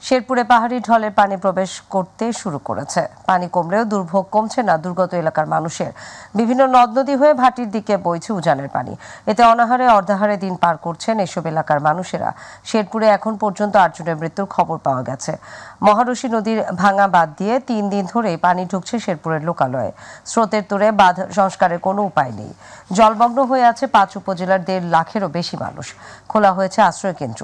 শেরপুরে পাহাড়ি ঢলের পানি প্রবেশ করতে শুরু করেছে। পানি কমলেও দুর্ভোগ কমছে না দুর্গত এলাকার মানুষের। বিভিন্ন নদ নদী হয়ে ভাটির দিকে বইছে উজানের পানি। এতে অনাহারে অর্ধাহারে দিন পার করছেন এসব এলাকার মানুষেরা। শেরপুরে এখন পর্যন্ত ৮ জনের মৃত্যুর খবর পাওয়া গেছে। মহারশী নদীর ভাঙা বাঁধ দিয়ে ৩ দিন ধরেই পানি ঢুকছে শেরপুরের লোকালয়ে। স্রোতের তোড়ে বাঁধ সংস্কারের কোনো উপায় নেই। জলমগ্ন হয়ে আছে ৫ উপজেলার ১.৫ লাখেরও বেশি মানুষ। খোলা হয়েছে আশ্রয় কেন্দ্র।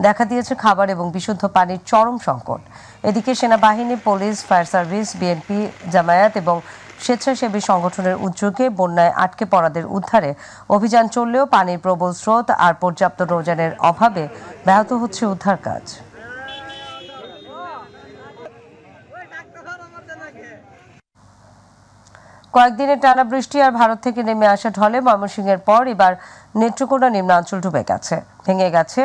দেখা দিয়েছে খাবার এবং বিশুদ্ধ পানির চরম সংকট। এদিকে সেনাবাহিনী, police, fire service, BNP, Jamaat এবং স্বেচ্ছাসেবী সংগঠনের উদ্যোগে বন্যায় আটকে পড়াদের উদ্ধারে অভিযান চললেও পানির প্রবল স্রোত আর পর্যাপ্ত নৌযানের অভাবে ব্যাহত হচ্ছে উদ্ধার কাজ। কয়েকদিনের টানা বৃষ্টি আর ভারত থেকে নেমে আসা ঢলে ময়মনসিংহের পর এবার নেত্রকোনা নিম্নাঞ্চল ডুবে গেছে। ভেঙে গেছে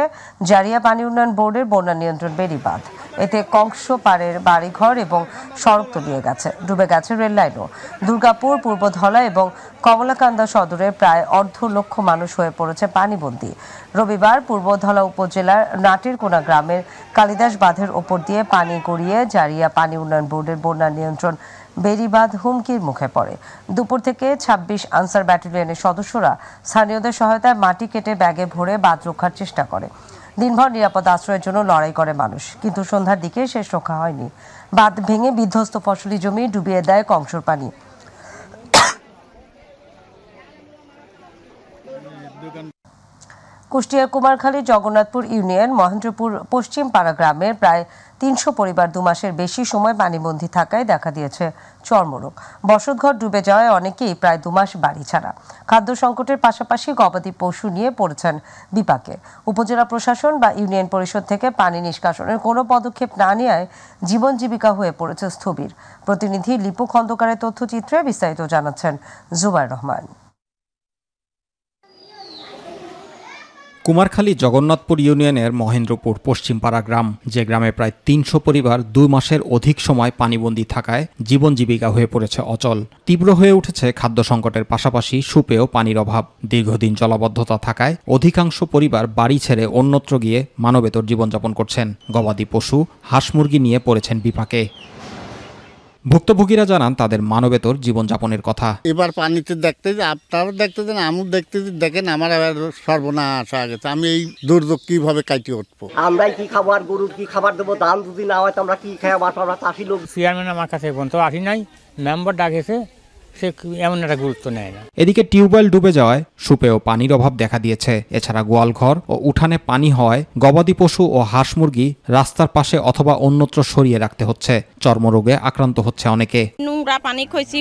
জারিয়া পানি উন্নয়ন বোর্ডের বন্যা নিয়ন্ত্রণ বেড়ি বাঁধ। এতে কংস পাড়ের বাড়িঘর এবং সড়ক তলিয়ে গেছে। ডুবে গেছে রেললাইনও। দুর্গাপুর, পূর্বধলা এবং কমলাকান্দা সদরের প্রায় 1.5 লক্ষ মানুষ হয়ে পড়েছে পানিবন্দী। রবিবার পূর্বধলা উপজেলার নাটেরকোনা গ্রামের কালিদাস বাঁধের ওপর দিয়ে পানি গড়িয়ে জারিয়া পানি উন্নয়ন বোর্ডের বন্যা নিয়ন্ত্রণ বেড়িবাঁধ হুমকির মুখে পড়ে। দুপুর থেকে ২৬ আনসার ব্যাটালিয়নের সদস্যরা স্থানীয়দের সহায়তায় মাটি কেটে ব্যাগে ভরে বাঁধ রক্ষার চেষ্টা করে। দিনভর নিরাপদ আশ্রয়ের জন্য লড়াই করে মানুষ, কিন্তু সন্ধ্যার দিকে শেষ রক্ষা হয়নি। বাঁধ ভেঙে বিধ্বস্ত ফসলি জমি ডুবিয়ে দেয় কংসর পানি। কুষ্টিয়ার কুমারখালী জগন্নাথপুর ইউনিয়ন মহেন্দ্রপুর পশ্চিম পাড়া গ্রামের প্রায় ৩০০ পরিবার ২ মাসের বেশি সময় পানিবন্দী থাকায় দেখা দিয়েছে চর্মরোগ। বসতঘর ডুবে যাওয়ায় অনেকেই প্রায় ২ মাস বাড়ি ছাড়া। খাদ্য সংকটের পাশাপাশি গবাদি পশু নিয়ে পড়েছেন বিপাকে। উপজেলা প্রশাসন বা ইউনিয়ন পরিষদ থেকে পানি নিষ্কাশনের কোনো পদক্ষেপ না নেওয়ায় জীবন জীবিকা হয়ে পড়েছে স্থবির। প্রতিনিধি লিপু খন্দকারের তথ্যচিত্রে বিস্তারিত জানাচ্ছেন জুবাইর রহমান। কুমারখালী জগন্নাথপুর ইউনিয়নের মহেন্দ্রপুর পশ্চিমপাড়া গ্রাম, যে গ্রামে প্রায় ৩০০ পরিবার ২ মাসের অধিক সময় পানিবন্দী থাকায় জীবন জীবিকা হয়ে পড়েছে অচল। তীব্র হয়ে উঠেছে খাদ্য সংকটের পাশাপাশি সুপেয় পানির অভাব। দীর্ঘদিন জলাবদ্ধতা থাকায় অধিকাংশ পরিবার বাড়ি ছেড়ে অন্যত্র গিয়ে মানবেতর জীবনযাপন করছেন। গবাদি পশু, হাঁস মুরগি নিয়ে পড়েছেন বিপাকে। ভুক্তভোগীরা জানান তাদের মানবেতর জীবনযাপনের কথা। এবার পানিতে দেখতে আপনারা দেখতে দেন, আমি দেখতে দেখেন আমার এবার সর্বনাশ হয়ে গেছে। আমি এই দুর্যোগ কিভাবে কাটিয়ে উঠবো? আমরাই কি খাবো আর গরুর কি খাবার দেবো? ধান যদি না হয় তো আমরা কি খাই? আমরা চাষি লোক। চেয়ারম্যান আমার কাছে পর্যন্ত আসি নাই, মেম্বার ডাকেছে, সে এমন একটা গুরুত্ব নেয় না। এদিকে টিউবওয়েল ডুবে যাওয়ায় সুপেয় পানির অভাব দেখা দিয়েছে। এছাড়া গোয়ালঘর ও উঠানে পানি হওয়ায় গবাদি পশু ও হাঁস মুরগি রাস্তার পাশে অথবা অন্যত্র সরিয়ে রাখতে হচ্ছে। চর্মরোগে আক্রান্ত হচ্ছে অনেকে। নোংরা পানি খইছি,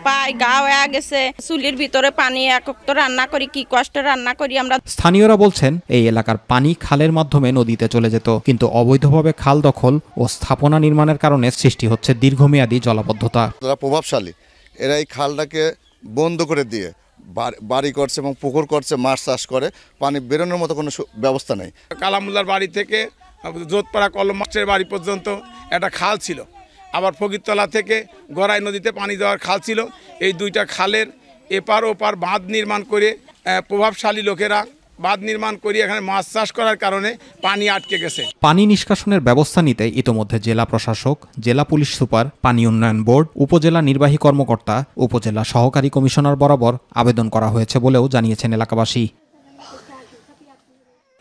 পায় গা হয়ে গেছে, চুলির ভিতরে পানি এক তো রান্না করি, কি কষ্ট রান্না করি আমরা। স্থানীয়রা বলছেন এই এলাকার পানি খালের মাধ্যমে নদীতে চলে যেত, কিন্তু অবৈধভাবে খাল দখল ও স্থাপনা নির্মাণের কারণে সৃষ্টি হচ্ছে দীর্ঘমেয়াদী জলাবদ্ধতা। প্রভাবশালী এরা এই খালটাকে বন্ধ করে দিয়ে বাড়ি করছে এবং পুকুর করছে, মাছ চাষ করে, পানি বেরোনোর মতো কোনো ব্যবস্থা নেই। কালামুল্লার বাড়ি থেকে জোতপাড়া কলম মাছের বাড়ি পর্যন্ত একটা খাল ছিল, আবার ফকিরতলা থেকে গড়াই নদীতে পানি দেওয়ার খাল ছিল। এই দুইটা খালের এপার ওপার বাঁধ নির্মাণ করে প্রভাবশালী লোকেরা বাঁধ নির্মাণ করে এখানে মাছ চাষ করার কারণে পানি আটকে গেছে। পানি নিষ্কাশনের ব্যবস্থা নিতে ইতোমধ্যে জেলা প্রশাসক, জেলা পুলিশ সুপার, পানি উন্নয়ন বোর্ড, উপজেলা নির্বাহী কর্মকর্তা, উপজেলা সহকারী কমিশনার বরাবর আবেদন করা হয়েছে বলেও জানিয়েছেন এলাকাবাসী।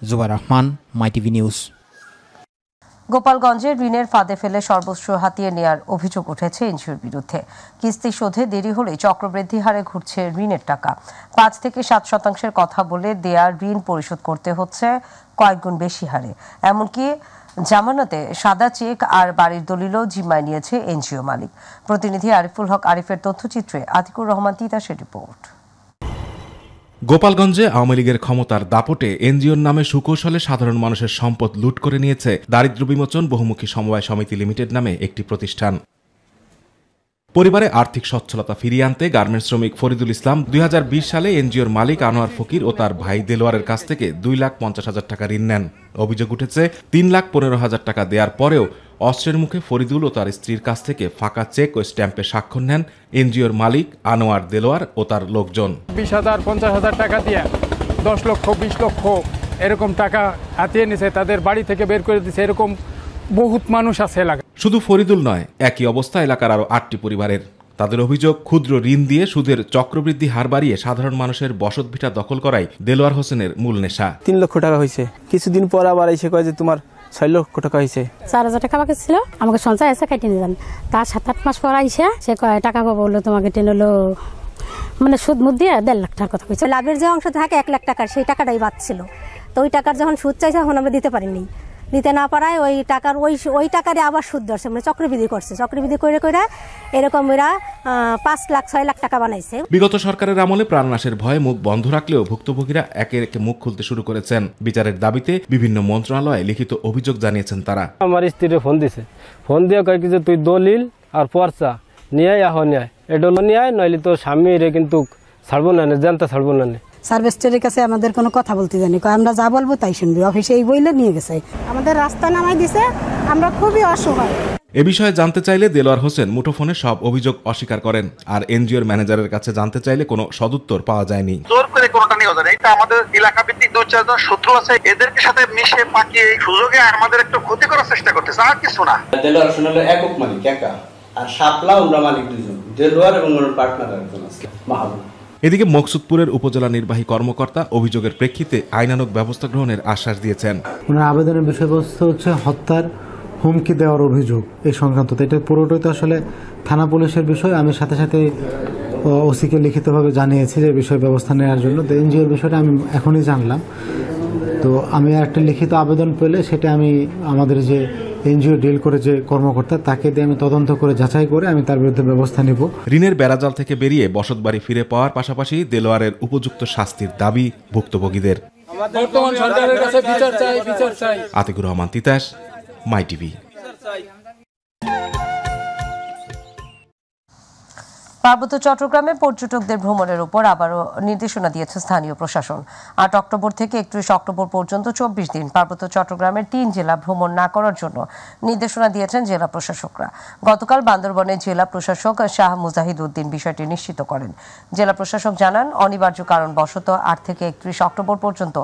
Zubair Rahman, My TV news. গোপালগঞ্জে ঋণের ফাঁদে ফেলে সর্বস্ব হাতিয়ে নেওয়ার অভিযোগ উঠেছে এনজিওর বিরুদ্ধে। কিস্তি শোধে দেরি হলে চক্রবৃদ্ধি হারে ঘুরছে ঋণের টাকা। ৫ থেকে ৭% কথা বলে দেয়া ঋণ পরিশোধ করতে হচ্ছে কয়েক গুণ বেশি হারে। এমনকি জামানতে সাদা চেক আর বাড়ির দলিলও জিম্মায় নিয়েছে এনজিও মালিক। প্রতিনিধি আরিফুল হক আরিফের তথ্যচিত্রে আতিকুর রহমান তিতাসের রিপোর্ট। গোপালগঞ্জে আওয়ামী লীগের ক্ষমতার দাপটে এনজিওর নামে সুকৌশলে সাধারণ মানুষের সম্পদ লুট করে নিয়েছে দারিদ্র্য বিমোচন বহুমুখী সমবায় সমিতি লিমিটেড নামে একটি প্রতিষ্ঠান। পরিবারে আর্থিক সচ্ছলতা ফিরিয়ে আনতে গার্মেন্টস শ্রমিক ফরিদুল ইসলাম ২০২০ সালে এনজিওর মালিক আনোয়ার ফকির ও তার ভাই দেলোয়ারের কাছ থেকে ২,৫০,০০০ টাকা ঋণ নেন। অভিযোগ উঠেছে ৩,১৫,০০০ টাকা দেওয়ার পরেও অস্ত্রের মুখে ফরিদুল ও তার স্ত্রীর কাছ থেকে ফাঁকা চেক ও স্ট্যাম্পে স্বাক্ষর নেন এনজিওর মালিক আনোয়ার, দেলোয়ার ও তার লোকজন। ২০,০০০, ৫০,০০০ টাকা দিয়ে ১০ লক্ষ, ২০ লক্ষ এরকম টাকা হাতিয়ে নিছে, তাদের বাড়ি থেকে বের করে দিচ্ছে। এরকম বহুত মানুষ আছে এলাকায়। শুধু ফরিদুল নয়, একই অবস্থা এলাকার আরও 8টি পরিবারের। তাদের অভিযোগ, ক্ষুদ্র ঋণ দিয়ে সুদের চক্রবৃদ্ধি হার বাড়িয়ে সাধারণ মানুষের বসতভিটা দখল করাই দেলোয়ার হোসেনের মূল নেশা। 3 লক্ষ টাকা হয়েছে, কিছুদিন পর আবার এসে কয় যে তোমার 6 লক্ষ টাকা হয়েছে। 4,000 টাকা বাকি ছিল, আমাকে সঞ্চয় এসে কেটে নিলেন। তার 7-8 মাস পর আইসে সে কয় টাকা পাবো বললো, তোমাকে টেনলো মানে সুদ মুদ দিয়ে 1.5 লাখ টাকার কথা কইছে। লাভের যে অংশ থাকে 1 লাখ টাকার, সেই টাকাটাই বাঁচছিল। তো ওই টাকার যখন সুদ চাইছে তখন আমরা দিতে পারিনি, দিতে না পারায় ওই টাকার ওই টাকারে আবার সুদ ধরছে, মানে চক্রবৃদ্ধি করছে। চক্রবৃদ্ধি করে এরকম এরা 5 লাখ 6 লাখ টাকা বানাইছে। বিগত সরকারের আমলে প্রাণনাশের ভয়ে মুখ বন্ধ রাখলেও ভুক্তভোগীরা একে একে মুখ খুলতে শুরু করেছেন। বিচারের দাবিতে বিভিন্ন মন্ত্রণালয়ে লিখিত অভিযোগ জানিয়েছেন তারা। আমার স্ত্রীরে ফোন দিছে, ফোন দিয়ে কয় কি যে তুই দলিল আর পর্চা নিয়ে নিয়ে এটা নিয়ে আয়, নইলে তো স্বামী রে কিন্তু ছাড়বো না, জানতে ছাড়বো না। সার্ভিসটারের কাছে আমাদের কোনো কথা বলতে জানি, আমরা যা বলবো তাই শুনবি। অফিসে এই বইলে নিয়ে গেছে, আমাদের রাস্তা নামাই দিছে, আমরা খুবই অসহায়। এ বিষয়ে জানতে চাইলে দেলোয়ার হোসেন মুঠোফোনে সব অভিযোগ অস্বীকার করেন। আর এনজিওর ম্যানেজারের কাছে জানতে চাইলে কোনো সদুত্তর পাওয়া যায়নি। জোর করে কোনোটা নিয়ে যায়, এটা আমাদের এলাকা ভিত্তিক 2-4 জন শত্রু আছে, এদেরকে সাথে মিশে পাকিয়ে এই সুযোগে আমাদের একটু ক্ষতি করার চেষ্টা করতেছে, আর কিছু না। দেলোয়ার হোসেন হলো একক মালিক একা, আর শাপলা আমরা মালিক 2 জন, দেলোয়ার এবং ওর পার্টনার একজন আছে মাহবুব। এদিকে মকসুদপুরের উপজেলা নির্বাহী কর্মকর্তা অভিযোগের প্রেক্ষিতে আইনানুগ ব্যবস্থা গ্রহণের আশ্বাস দিয়েছেন। ওনার আবেদনের বিষয়বস্তু হচ্ছে হত্যার হুমকি দেওয়ার অভিযোগ এই সংক্রান্ত। এটা পুরোটাই তো আসলে থানা পুলিশের বিষয়। আমি সাথে সাথে ওসিকে লিখিতভাবে জানিয়েছি যে বিষয় ব্যবস্থা নেওয়ার জন্য। তো এনজিওর বিষয়টা আমি এখনই জানলাম, তো আমি একটা লিখিত আবেদন পেলে সেটা আমি আমাদের যে এনজিও ডিল করে যে কর্মকর্তা তাকে দিয়ে আমি তদন্ত করে যাচাই করে আমি তার বিরুদ্ধে ব্যবস্থা নিব। ঋণের বেড়াজাল থেকে বেরিয়ে বসতবাড়ি ফিরে পাওয়ার পাশাপাশি দেলোয়ারের উপযুক্ত শাস্তির দাবি ভুক্তভোগীদের। বর্তমান সরকারের কাছে বিচার চাই। আতিকুর রহমান তিতাস, মাই টিভি। পার্বত্য চট্টগ্রামে পর্যটকদের ভ্রমণের উপর আবারও নির্দেশনা দিয়েছে স্থানীয় প্রশাসন। 8 অক্টোবর থেকে 31 অক্টোবর পর্যন্ত 24 দিন পার্বত্য চট্টগ্রামের 3 জেলা ভ্রমণ না করার জন্য নির্দেশনা দিয়েছেন জেলা প্রশাসকরা। গতকাল বান্দরবনের জেলা প্রশাসক শাহ মুজাহিদ উদ্দিন বিষয়টি নিশ্চিত করেন। জেলা প্রশাসক জানান, অনিবার্য কারণবশত 8 থেকে 31 অক্টোবর পর্যন্ত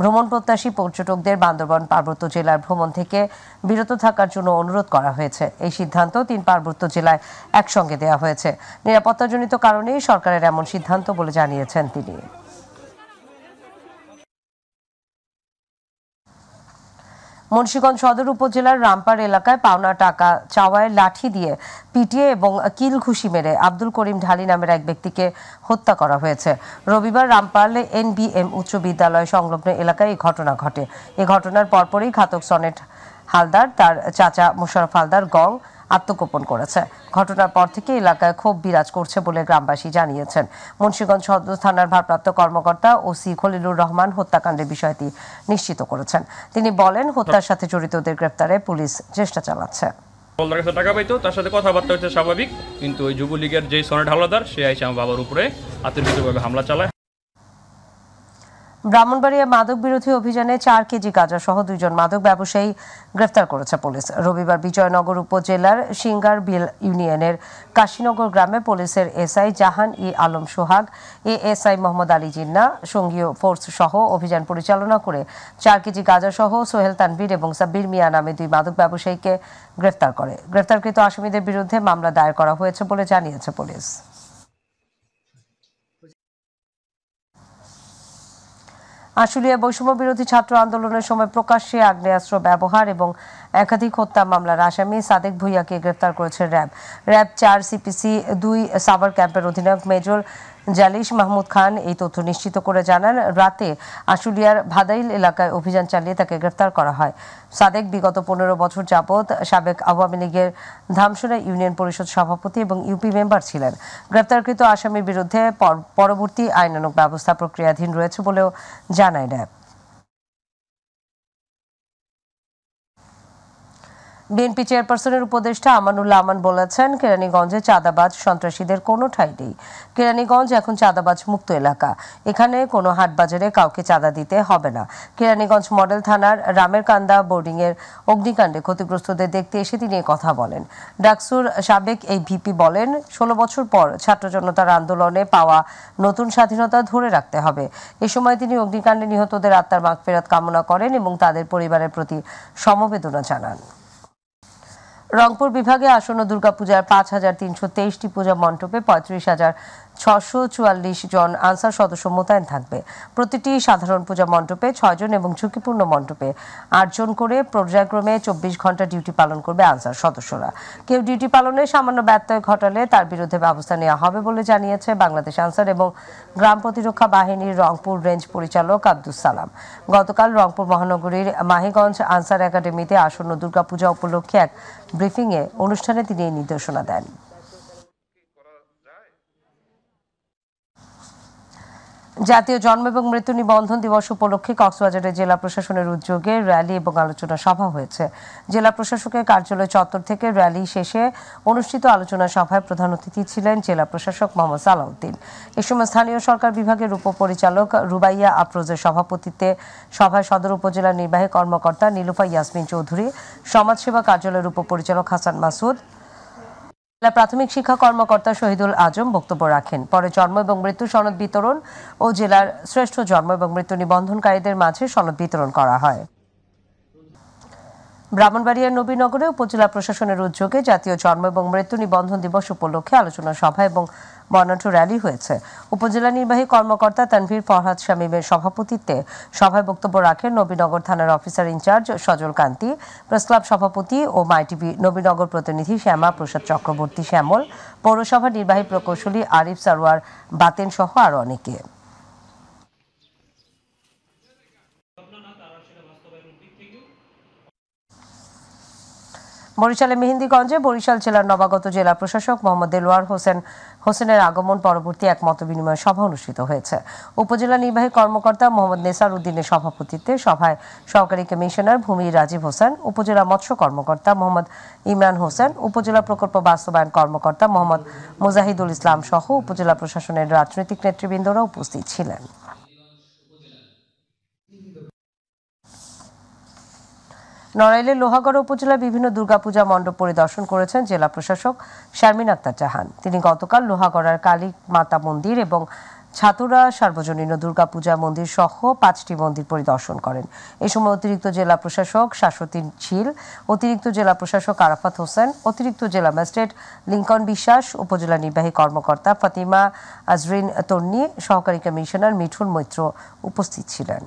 ভ্রমণ প্রত্যাশী পর্যটকদের বান্দরবন পার্বত্য জেলার ভ্রমণ থেকে বিরত থাকার জন্য অনুরোধ করা হয়েছে। এই সিদ্ধান্ত 3 পার্বত্য জেলায় একসঙ্গে দেওয়া হয়েছে। নিরাপত্তাজনিত কারণেই সরকারের এমন সিদ্ধান্ত বলে জানিয়েছেন তিনি। মুন্সিগঞ্জ সদর উপজেলার রামপার এলাকায় পাওনা টাকা চাওয়ায় লাঠি দিয়ে পিটিয়ে এবং কিল ঘুষি মেরে আব্দুল করিম ঢালি নামের এক ব্যক্তিকে হত্যা করা হয়েছে। রবিবার রামপালে NBM উচ্চ বিদ্যালয় সংলগ্ন এলাকায় এই ঘটনা ঘটে। এই ঘটনার পরপরই ঘাতক সনেট হালদার তার চাচা মোশাররফ হালদার গং আত্মগোপন করেছে। ঘটনার পর থেকে এলাকায় ক্ষোভ বিরাজ করছে বলে গ্রামবাসী জানিয়েছেন। মুন্সিগঞ্জ সদর থানার ভারপ্রাপ্ত কর্মকর্তা ওসি খলিলুর রহমান হত্যাকাণ্ডের বিষয়টি নিশ্চিত করেছেন। তিনি বলেন, হত্যার সাথে জড়িতদের গ্রেফতারে পুলিশ চেষ্টা চালাচ্ছে। হলদার কাছে টাকা পাইতো, তার সাথে কথাবার্তা হচ্ছে স্বাভাবিক, কিন্তু ওই যুবলীগের যে সনেট হাওলাদার সে আইসে আমার বাবার উপরে আতঙ্কিতভাবে হামলা চালায়। ব্রাহ্মণবাড়িয়া মাদক বিরোধী অভিযানে 4 কেজি গাঁজা সহ 2 জন মাদক ব্যবসায়ী গ্রেফতার করেছে পুলিশ। রবিবার বিজয়নগর উপজেলার সিঙ্গারবিল ইউনিয়নের কাশীনগর গ্রামে পুলিশের এসআই জাহান আলম সোহাগ, এএসআই মোহাম্মদ আলী জিন্না, সঙ্গীয় ফোর্স সহ অভিযান পরিচালনা করে 4 কেজি গাঁজা সহ সোহেল তানভীর এবং সাব্বির মিয়া নামে 2 মাদক ব্যবসায়ীকে গ্রেফতার করে। গ্রেফতারকৃত আসামিদের বিরুদ্ধে মামলা দায়ের করা হয়েছে বলে জানিয়েছে পুলিশ। আশুলিয়া বৈষম্য বিরোধী ছাত্র আন্দোলনের সময় প্রকাশ্যে আগ্নেয়াস্ত্র ব্যবহার এবং একাধিক হত্যা মামলার আসামি সাদেক ভুইয়াকে গ্রেফতার করেছে র্যাব 4 CPC 2 সাভার ক্যাম্পের অধিনায়ক মেজর জালিশ মাহমুদ খান এই তথ্য নিশ্চিত করে জানান, রাতে আশুলিয়ার ভাদাইল এলাকায় অভিযান চালিয়ে তাকে গ্রেফতার করা হয়। সাদেক বিগত 15 বছর যাবৎ সাবেক আওয়ামী লীগের ধামসোনা ইউনিয়ন পরিষদ সভাপতি এবং ইউপি মেম্বার ছিলেন। গ্রেফতারকৃত আসামির বিরুদ্ধে পরবর্তী আইনানুগ ব্যবস্থা প্রক্রিয়াধীন রয়েছে বলেও জানায় র্যাব। বিএনপি চেয়ারপারসনের উপদেষ্টা আমানুল্লাহ আমান বলেছেন, কেরানীগঞ্জে চাঁদাবাজ সন্ত্রাসীদের কোনো ঠাঁই নেই। কেরানীগঞ্জ এখন চাঁদাবাজ মুক্ত এলাকা, এখানে কোনো হাটবাজারে কাউকে চাঁদা দিতে হবে না। কেরানীগঞ্জ মডেল থানার রামেরকান্দা বোর্ডিংয়ের অগ্নিকাণ্ডে ক্ষতিগ্রস্তদের দেখতে এসে তিনি কথা বলেন। ডাকসুর সাবেক এই ভিপি বলেন, 16 বছর পর ছাত্র জনতার আন্দোলনে পাওয়া নতুন স্বাধীনতা ধরে রাখতে হবে। এ সময় তিনি অগ্নিকাণ্ডে নিহতদের আত্মার মাগফিরাত কামনা করেন এবং তাদের পরিবারের প্রতি সমবেদনা জানান। রংপুর বিভাগে আসন্ন দুর্গাপূজার ৫,৩২৩টি পূজা মণ্ডপে ৩৫,৬৪৪ জন আনসার সদস্য মোতায়েন থাকবে। প্রতিটি সাধারণ পূজা মণ্ডপে ৬ জন এবং ঝুঁকিপূর্ণ মণ্ডপে ৮ জন করে পর্যায়ক্রমে ২৪ ঘন্টা ডিউটি পালন করবে আনসার সদস্যরা। কেউ ডিউটি পালনে সামান্য ব্যত্যয় ঘটালে তার বিরুদ্ধে ব্যবস্থা নেওয়া হবে বলে জানিয়েছে বাংলাদেশ আনসার এবং গ্রাম প্রতিরক্ষা বাহিনীর রংপুর রেঞ্জ পরিচালক আব্দুস সালাম। গতকাল রংপুর মহানগরীর মাহিগঞ্জ আনসার একাডেমিতে আসন্ন দুর্গাপূজা উপলক্ষে এক ব্রিফিংয়ে অনুষ্ঠানে তিনি এই নির্দেশনা দেন। জাতীয় জন্ম এবং মৃত্যু নিবন্ধন দিবস উপলক্ষে কক্সবাজারে জেলা প্রশাসনের উদ্যোগে র্যালি এবং আলোচনা সভা হয়েছে। জেলা প্রশাসকের কার্যালয় চত্বর থেকে র্যালি শেষে অনুষ্ঠিত আলোচনা সভায় প্রধান অতিথি ছিলেন জেলা প্রশাসক মোহাম্মদ সালাউদ্দিন। এ সময় স্থানীয় সরকার বিভাগের উপপরিচালক রুবাইয়া আফরোজের সভাপতিত্বে সভায় সদর উপজেলা নির্বাহী কর্মকর্তা নীলুফা ইয়াসমিন চৌধুরী, সমাজসেবা কার্যালয়ের উপপরিচালক হাসান মাসুদ, জেলা প্রাথমিক শিক্ষা কর্মকর্তা শহীদুল আজম বক্তব্য রাখেন। পরে জন্ম এবং মৃত্যু সনদ বিতরণ ও জেলার শ্রেষ্ঠ জন্ম এবং মৃত্যু নিবন্ধনকারীদের মাঝে সনদ বিতরণ করা হয়। ব্রাহ্মণবাড়িয়ার নবীনগরে উপজেলা প্রশাসনের উদ্যোগে জাতীয় জন্ম এবং মৃত্যু নিবন্ধন দিবস উপলক্ষে আলোচনা সভা এবং বর্ণাঢ্য র্যালি হয়েছে। উপজেলা নির্বাহী কর্মকর্তা তানভীর ফরহাদ শামীমের সভাপতিত্বে সভায় বক্তব্য রাখেন নবীনগর থানার অফিসার ইনচার্জ সজল কান্তি, প্রেসক্লাব সভাপতি ও মাইটিভি নবীনগর প্রতিনিধি শ্যামা প্রসাদ চক্রবর্তী শ্যামল, পৌরসভা নির্বাহী প্রকৌশলী আরিফ সারওয়ার বাতেন সহ আরো অনেকে। বরিশালের মেহেন্দিগঞ্জে বরিশাল জেলার নবাগত জেলা প্রশাসক মোহাম্মদ দেলোয়ার হোসেনের আগমন পরবর্তী এক মতবিনিময় সভা অনুষ্ঠিত হয়েছে। উপজেলা নির্বাহী কর্মকর্তা মোহাম্মদ নেসার উদ্দিনের সভাপতিত্বে সভায় সহকারী কমিশনার ভূমি রাজীব হোসেন, উপজেলা মৎস্য কর্মকর্তা মোহাম্মদ ইমরান হোসেন, উপজেলা প্রকল্প বাস্তবায়ন কর্মকর্তা মোহাম্মদ মুজাহিদুল ইসলাম সহ উপজেলা প্রশাসনের রাজনৈতিক নেতৃবৃন্দরা উপস্থিত ছিলেন। নড়াইলের লোহাগড়া উপজেলার বিভিন্ন দুর্গাপূজা মণ্ডপ পরিদর্শন করেছেন জেলা প্রশাসক শারমিন আক্তার জাহান। তিনি গতকাল লোহাগড়ার কালী মাতা মন্দির এবং ছাতুরা সার্বজনীন দুর্গাপূজা মন্দির সহ 5টি মন্দির পরিদর্শন করেন। এ সময় অতিরিক্ত জেলা প্রশাসক শাশ্বতী ঝিল, অতিরিক্ত জেলা প্রশাসক আরাফাত হোসেন, অতিরিক্ত জেলা ম্যাজিস্ট্রেট লিঙ্কন বিশ্বাস, উপজেলা নির্বাহী কর্মকর্তা ফাতিমা আজরিন তন্নি, সহকারী কমিশনার মিঠুন মৈত্র উপস্থিত ছিলেন।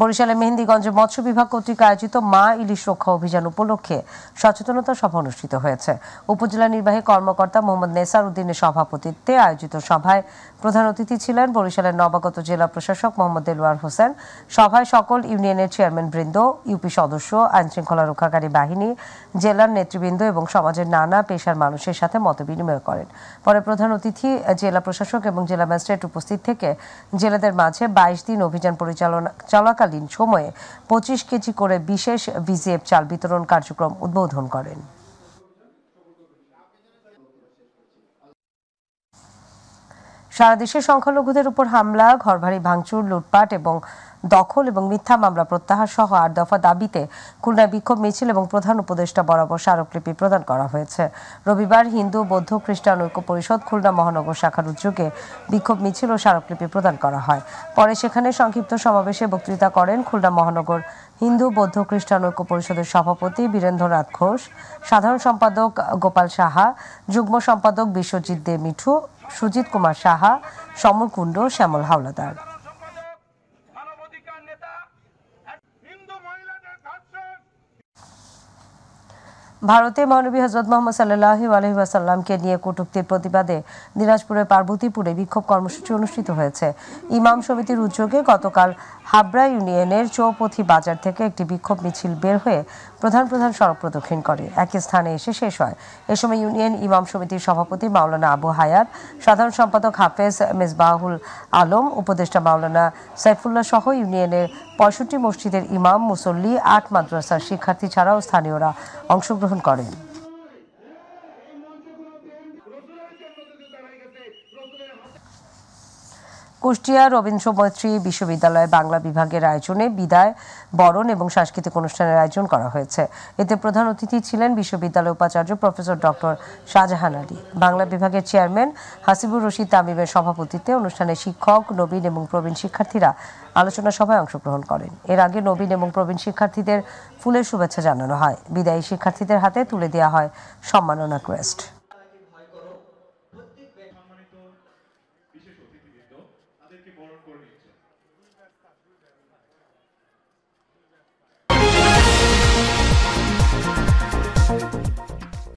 বরিশালের মেহেন্দিগঞ্জে মৎস্য বিভাগ কর্তৃক আয়োজিত মা ইলিশ রক্ষা অভিযান উপলক্ষে সচেতনতা সভা অনুষ্ঠিত হয়েছে। উপজেলা নির্বাহী কর্মকর্তা মোহাম্মদ নেসার উদ্দিনের সভাপতিত্বে আয়োজিত সভায় প্রধান অতিথি ছিলেন বরিশালের নবাগত জেলা প্রশাসক মোহাম্মদ দেলোয়ার হোসেন। সভায় সকল ইউনিয়নের চেয়ারম্যান বৃন্দ, ইউপি সদস্য, আইনশৃঙ্খলা রক্ষাকারী বাহিনী, জেলার নেতৃবৃন্দ এবং সমাজের নানা পেশার মানুষের সাথে মতবিনিময় করেন। পরে প্রধান অতিথি জেলা প্রশাসক এবং জেলা ম্যাজিস্ট্রেট উপস্থিত থেকে জেলাদের মাঝে 22 দিন অভিযান চলাকালীন সময়ে 25 কেজি করে বিশেষ ভিজিএফ চাল বিতরণ কার্যক্রম উদ্বোধন করেন। সারা দেশে সংখ্যালঘুদের উপর হামলা, ঘরবাড়ি ভাঙচুর, লুটপাট এবং দখল এবং মিথ্যা মামলা প্রত্যাহার সহ 8 দফা দাবিতে খুলনায় বিক্ষোভ মিছিল এবং প্রধান উপদেষ্টা বরাবর স্মারকলিপি প্রদান করা হয়েছে। রবিবার হিন্দু, বৌদ্ধ, খ্রিস্টান ঐক্য পরিষদ খুলনা মহানগর শাখার উদ্যোগে বিক্ষোভ মিছিল ও স্মারকলিপি প্রদান করা হয়। পরে সেখানে সংক্ষিপ্ত সমাবেশে বক্তৃতা করেন খুলনা মহানগর হিন্দু, বৌদ্ধ, খ্রিস্টান ঐক্য পরিষদের সভাপতি বীরেন্দ্রনাথ ঘোষ, সাধারণ সম্পাদক গোপাল সাহা, যুগ্ম সম্পাদক বিশ্বজিৎ দে মিঠু, সুজিত কুমার সাহা, সমর কুণ্ড, শ্যামল হাওলাদার। ভারতে মহানবী হযরত মুহাম্মদ সাল্লাল্লাহু আলাইহি ওয়াসাল্লামকে নিয়ে কটূক্তির প্রতিবাদে দিনাজপুরের পার্বতীপুরে বিক্ষোভ কর্মসূচি অনুষ্ঠিত হয়েছে। ইমাম সমিতির উদ্যোগে গতকাল হাবড়া ইউনিয়নের চৌপথি বাজার থেকে একটি বিক্ষোভ মিছিল বের হয়ে প্রধান সড়ক প্রদক্ষিণ করে একই স্থানে এসে শেষ হয়। এ সময় ইউনিয়ন ইমাম সমিতির সভাপতি মাওলানা আবু হায়াত, সাধারণ সম্পাদক হাফেজ মেজবাহুল আলম, উপদেষ্টা মাওলানা সাইফুল্লাহ সহ ইউনিয়নের 65 মসজিদের ইমাম, মুসল্লি, 8 মাদ্রাসার শিক্ষার্থী ছাড়াও স্থানীয়রা অংশগ্রহণ করেন। কুষ্টিয়া রবীন্দ্র মৈত্রী বিশ্ববিদ্যালয় বাংলা বিভাগের আয়োজনে বিদায়, বরণ এবং সাংস্কৃতিক অনুষ্ঠানের আয়োজন করা হয়েছে। এতে প্রধান অতিথি ছিলেন বিশ্ববিদ্যালয় উপাচার্য প্রফেসর ডক্টর শাহজাহান আলী। বাংলা বিভাগের চেয়ারম্যান হাসিবুর রশিদ তামিমের সভাপতিত্বে অনুষ্ঠানে শিক্ষক, নবীন এবং প্রবীণ শিক্ষার্থীরা আলোচনা সভায় অংশগ্রহণ করেন। এর আগে নবীন এবং প্রবীণ শিক্ষার্থীদের ফুলের শুভেচ্ছা জানানো হয়। বিদায়ী শিক্ষার্থীদের হাতে তুলে দেওয়া হয় সম্মাননা ক্রেস্ট। বিশেষ অতিথিবৃন্দ তাদেরকে বরণ করে নিচ্ছে।